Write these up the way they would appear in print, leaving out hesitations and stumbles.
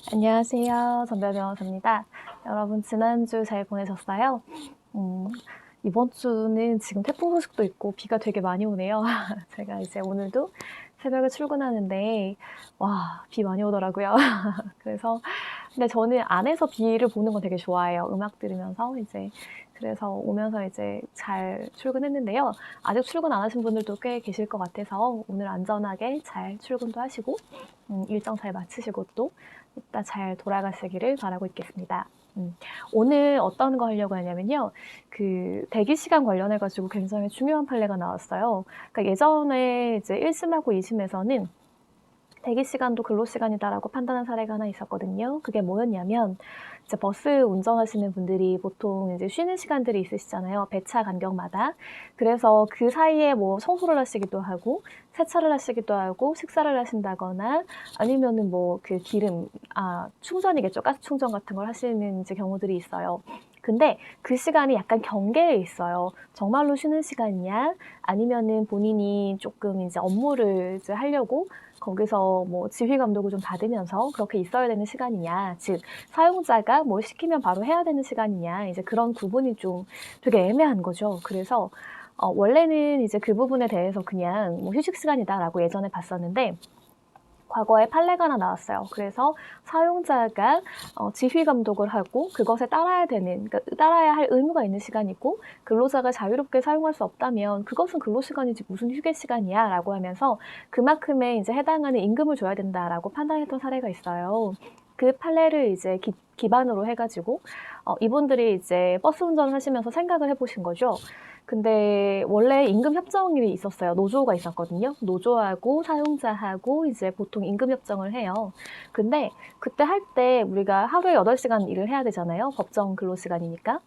안녕하세요. 전별 변호사입니다. 여러분 지난주 잘 보내셨어요? 이번 주는 지금 태풍 소식도 있고 비가 되게 많이 오네요. 제가 이제 오늘도 새벽에 출근하는데 와, 비 많이 오더라고요. 그래서 근데 저는 안에서 비를 보는 거 되게 좋아해요. 음악 들으면서 이제 그래서 오면서 이제 잘 출근했는데요. 아직 출근 안 하신 분들도 꽤 계실 것 같아서 오늘 안전하게 잘 출근도 하시고 일정 잘 마치시고 또 이따 잘 돌아가시기를 바라고 있겠습니다. 오늘 어떤 거 하려고 하냐면요. 그 대기 시간 관련해가지고 굉장히 중요한 판례가 나왔어요. 그러니까 예전에 이제 1심하고 2심에서는 대기 시간도 근로 시간이다라고 판단한 사례가 하나 있었거든요. 그게 뭐였냐면 이제 버스 운전하시는 분들이 보통 이제 쉬는 시간들이 있으시잖아요. 배차 간격마다. 그래서 그 사이에 뭐 청소를 하시기도 하고 세차를 하시기도 하고 식사를 하신다거나 아니면은 뭐 그 충전이겠죠. 가스 충전 같은 걸 하시는 이제 경우들이 있어요. 근데 그 시간이 약간 경계에 있어요. 정말로 쉬는 시간이냐? 아니면은 본인이 조금 이제 업무를 이제 하려고 거기서 뭐 지휘 감독을 좀 받으면서 그렇게 있어야 되는 시간이냐, 즉 사용자가 뭘 시키면 바로 해야 되는 시간이냐, 이제 그런 구분이 좀 되게 애매한 거죠. 그래서 원래는 이제 그 부분에 대해서 그냥 뭐 휴식 시간이다라고 예전에 봤었는데 과거에 판례가 하나 나왔어요. 그래서 사용자가 지휘 감독을 하고 그것에 그러니까 따라야 할 의무가 있는 시간이고 근로자가 자유롭게 사용할 수 없다면 그것은 근로시간이지 무슨 휴게 시간이야 라고 하면서 그만큼의 이제 해당하는 임금을 줘야 된다라고 판단했던 사례가 있어요. 그 판례를 이제 기반으로 해가지고 이분들이 이제 버스 운전을 하시면서 생각을 해보신 거죠. 근데 원래 임금 협정이 있었어요. 노조가 있었거든요. 노조하고 사용자하고 이제 보통 임금 협정을 해요. 근데 그때 할 때 우리가 하루에 8시간 일을 해야 되잖아요. 법정 근로 시간이니까.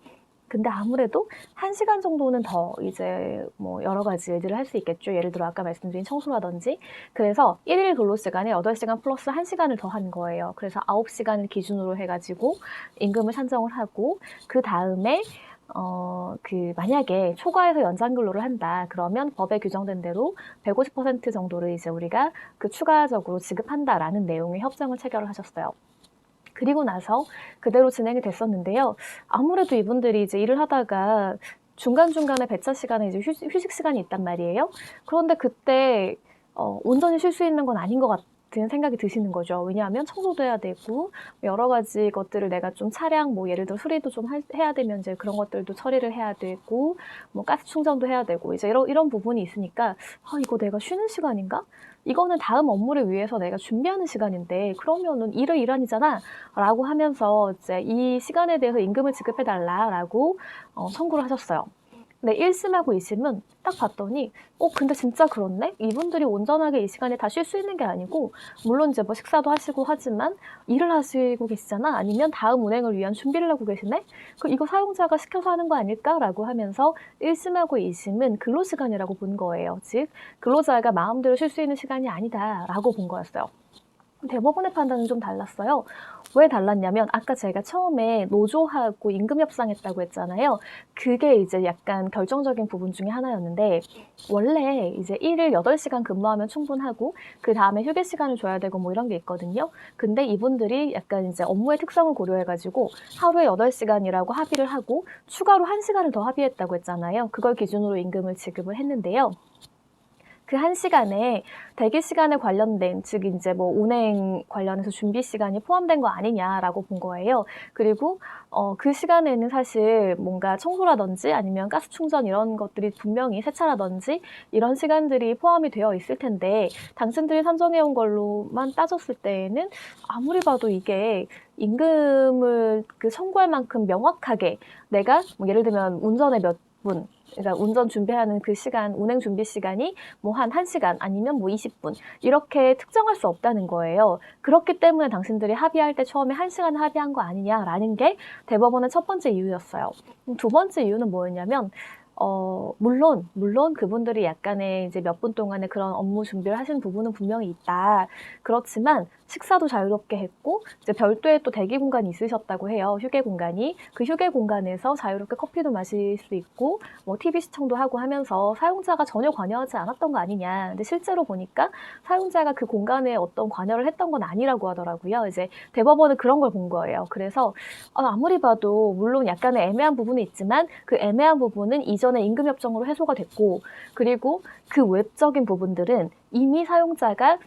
근데 아무래도 1시간 정도는 더 이제 뭐 여러 가지 일들을 할 수 있겠죠. 예를 들어 아까 말씀드린 청소라든지. 그래서 1일 근로 시간에 8시간 플러스 1시간을 더 한 거예요. 그래서 9시간을 기준으로 해가지고 임금을 산정을 하고 그 다음에 만약에 초과해서 연장 근로를 한다. 그러면 법에 규정된 대로 150% 정도를 이제 우리가 그 추가적으로 지급한다라는 내용의 협정을 체결을 하셨어요. 그리고 나서 그대로 진행이 됐었는데요. 아무래도 이분들이 이제 일을 하다가 중간중간에 배차 시간에 이제 휴식 시간이 있단 말이에요. 그런데 그때 온전히 쉴 수 있는 건 아닌 것 같은 생각이 드시는 거죠. 왜냐하면 청소도 해야 되고 여러 가지 것들을 내가 좀 차량 뭐 예를 들어 수리도 좀 해야 되면 이제 그런 것들도 처리를 해야 되고 뭐 가스 충전도 해야 되고 이제 이런 부분이 있으니까 이거 내가 쉬는 시간인가? 이거는 다음 업무를 위해서 내가 준비하는 시간인데 그러면은 일을 일환이잖아 라고 하면서 이제 이 시간에 대해서 임금을 지급해 달라라고 청구를 하셨어요. 근데 1심하고 2심은 딱 봤더니 근데 진짜 그렇네? 이분들이 온전하게 이 시간에 다 쉴 수 있는 게 아니고 물론 이제 뭐 식사도 하시고 하지만 일을 하시고 계시잖아? 아니면 다음 운행을 위한 준비를 하고 계시네? 그럼 이거 사용자가 시켜서 하는 거 아닐까?라고 하면서 1심하고 2심은 근로시간이라고 본 거예요. 즉 근로자가 마음대로 쉴 수 있는 시간이 아니다라고 본 거였어요. 대법원의 판단은 좀 달랐어요. 왜 달랐냐면 아까 제가 처음에 노조하고 임금 협상했다고 했잖아요. 그게 이제 약간 결정적인 부분 중에 하나였는데 원래 이제 일을 8시간 근무하면 충분하고 그 다음에 휴게 시간을 줘야 되고 뭐 이런 게 있거든요. 근데 이분들이 약간 이제 업무의 특성을 고려해가지고 하루에 8시간이라고 합의를 하고 추가로 1시간을 더 합의했다고 했잖아요. 그걸 기준으로 임금을 지급을 했는데요. 그 1시간에 대기 시간에 관련된, 즉 이제 뭐 운행 관련해서 준비 시간이 포함된 거 아니냐라고 본 거예요. 그리고 그 시간에는 사실 뭔가 청소라든지 아니면 가스 충전 이런 것들이 분명히 세차라든지 이런 시간들이 포함이 되어 있을 텐데 당신들이 산정해온 걸로만 따졌을 때에는 아무리 봐도 이게 임금을 청구할 만큼 명확하게 내가 뭐 예를 들면 운전에 몇 분, 그러니까 운전 준비하는 그 시간, 운행 준비 시간이 뭐 한 1시간 아니면 뭐 20분 이렇게 특정할 수 없다는 거예요. 그렇기 때문에 당신들이 합의할 때 처음에 1시간 합의한 거 아니냐라는 게 대법원의 첫 번째 이유였어요. 두 번째 이유는 뭐였냐면 물론 그분들이 약간의 이제 몇 분 동안의 그런 업무 준비를 하시는 부분은 분명히 있다. 그렇지만 식사도 자유롭게 했고 이제 별도의 또 대기 공간이 있으셨다고 해요. 휴게 공간이. 그 휴게 공간에서 자유롭게 커피도 마실 수 있고 뭐 TV 시청도 하고 하면서 사용자가 전혀 관여하지 않았던 거 아니냐. 근데 실제로 보니까 사용자가 그 공간에 어떤 관여를 했던 건 아니라고 하더라고요. 이제 대법원은 그런 걸 본 거예요. 그래서 아무리 봐도 물론 약간의 애매한 부분이 있지만 그 애매한 부분은 이전에 임금협정으로 해소가 됐고 그리고 그 외적인 부분들은 이미 사용자가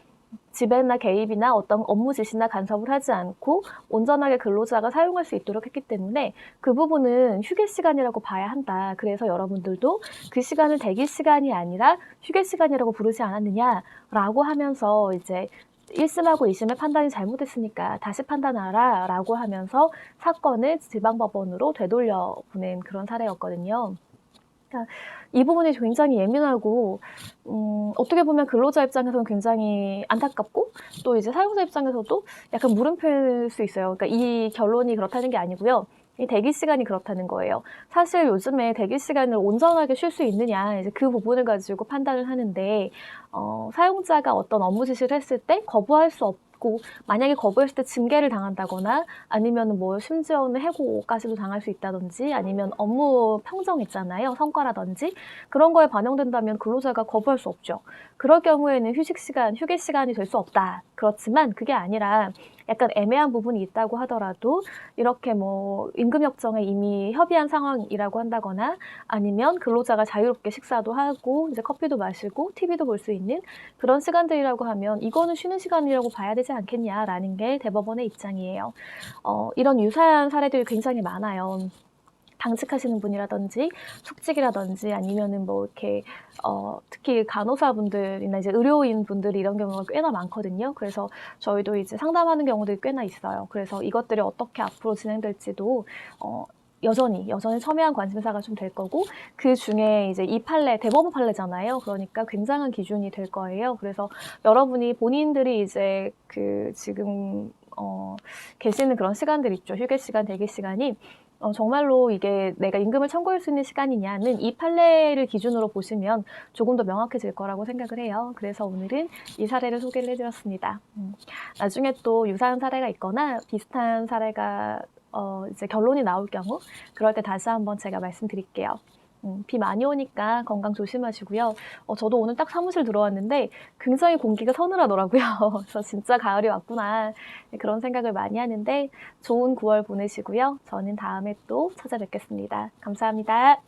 지배나 개입이나 어떤 업무 지시나 간섭을 하지 않고 온전하게 근로자가 사용할 수 있도록 했기 때문에 그 부분은 휴게 시간이라고 봐야 한다. 그래서 여러분들도 그 시간을 대기 시간이 아니라 휴게 시간이라고 부르지 않았느냐라고 하면서 이제 1심하고 2심의 판단이 잘못됐으니까 다시 판단하라 라고 하면서 사건을 지방법원으로 되돌려 보낸 그런 사례였거든요. 그러니까 이 부분이 굉장히 예민하고 어떻게 보면 근로자 입장에서는 굉장히 안타깝고 또 이제 사용자 입장에서도 약간 물음표일 수 있어요. 그러니까 이 결론이 그렇다는 게 아니고요. 이 대기 시간이 그렇다는 거예요. 사실 요즘에 대기 시간을 온전하게 쉴 수 있느냐 이제 그 부분을 가지고 판단을 하는데 사용자가 어떤 업무 지시를 했을 때 거부할 수 없고 만약에 거부했을 때 징계를 당한다거나 아니면 뭐 심지어는 해고까지도 당할 수 있다든지 아니면 업무 평정 있잖아요. 성과라든지 그런 거에 반영된다면 근로자가 거부할 수 없죠. 그럴 경우에는 휴식 시간, 휴게 시간이 될 수 없다. 그렇지만 그게 아니라 약간 애매한 부분이 있다고 하더라도 이렇게 뭐 임금협정에 이미 협의한 상황이라고 한다거나 아니면 근로자가 자유롭게 식사도 하고 이제 커피도 마시고 TV도 볼 수 있는 그런 시간들이라고 하면 이거는 쉬는 시간이라고 봐야 되지 않겠냐라는 게 대법원의 입장이에요. 이런 유사한 사례들이 굉장히 많아요. 당직하시는 분이라든지 숙직이라든지 아니면은 뭐 이렇게 특히 간호사분들이나 이제 의료인 분들이 이런 경우가 꽤나 많거든요. 그래서 저희도 이제 상담하는 경우들이 꽤나 있어요. 그래서 이것들이 어떻게 앞으로 진행될지도 여전히 첨예한 관심사가 좀 될 거고 그 중에 이제 이 판례 대법원 판례잖아요. 그러니까 굉장한 기준이 될 거예요. 그래서 여러분이 본인들이 이제 그 지금 계시는 그런 시간들 있죠. 휴게 시간, 대기 시간이 정말로 이게 내가 임금을 청구할 수 있는 시간이냐는 이 판례를 기준으로 보시면 조금 더 명확해질 거라고 생각을 해요. 그래서 오늘은 이 사례를 소개를 해드렸습니다. 나중에 또 유사한 사례가 있거나 비슷한 사례가 이제 결론이 나올 경우 그럴 때 다시 한번 제가 말씀드릴게요. 비 많이 오니까 건강 조심하시고요. 저도 오늘 딱 사무실 들어왔는데 굉장히 공기가 서늘하더라고요. 그래서 진짜 가을이 왔구나 그런 생각을 많이 하는데 좋은 9월 보내시고요. 저는 다음에 또 찾아뵙겠습니다. 감사합니다.